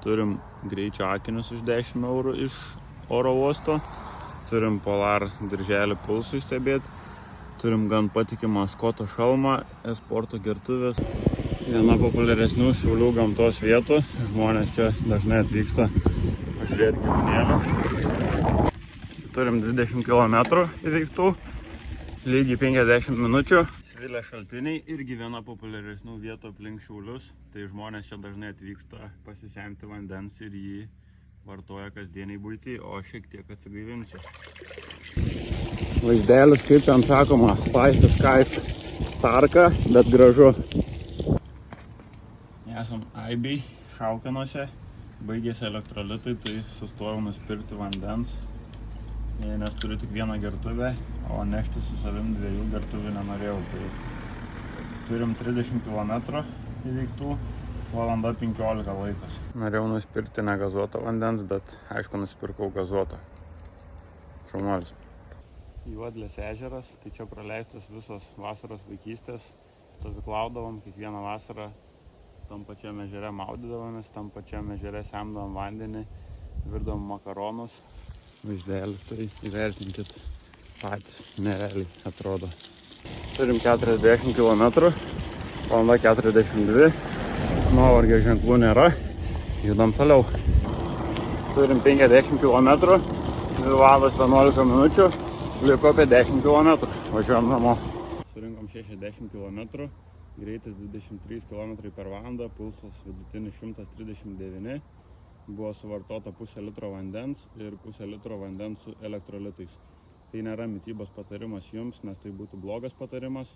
Turim greičio akinius už 10 eurų iš oro uosto. Turim Polar dirželį pulsui stebėti. Turim gan patikimą Skoto šalmą, esporto gertuvės. Viena populiaresnių Šiaulių gamtos vietų. Žmonės čia dažnai atvyksta pažiūrėti gyvūnėlių. Turim 20 km įveiktų, lygiai 50 minučių. Svilė šaltiniai irgi viena populiaresnių vietų aplink Šiaulius. Tai žmonės čia dažnai atvyksta pasisemti vandens ir jį vartoja kasdieniai buitį, o šiek tiek atsigaivinsiu. Vaizdelis, kaip ten sakoma, Spice Skype tarka, bet gražu. Esam Aibėj, Šaukinuose, baigėsi elektrolitai, tai sustojau nusipirkti vandens, nes turiu tik vieną gertuvę, o nešti su savim 2 gertuvių nenorėjau. Tai turim 30 km įveiktų, valanda 15 laikas. Norėjau nusipirkti negazuotą vandens, bet aišku nusipirkau gazuotą. Šaunuolis. Juodlės ežeras, tai čia praleistas visos vasaros vaikystės. Stovyklaudavom kiekvieną vasarą, tam pačiam ežere maudydavomės, tam pačiam ežere semdavom vandenį, virdavom makaronus. Vaizdelis, tai įvertinkit patys, nerealiai atrodo. Turim 40 km, valanda 42, nuovargio ženklų nėra, judam toliau. Turim 50 km, 2 valandas 11 minučių, liko apie 10 km, važiuojam namo. Surinkom 60 km, greitis 23 km per valandą, pulsas vidutinis 139, buvo suvartota pusę litro vandens ir pusę litro vandens su elektrolitais. Tai nėra mitybos patarimas jums, nes tai būtų blogas patarimas.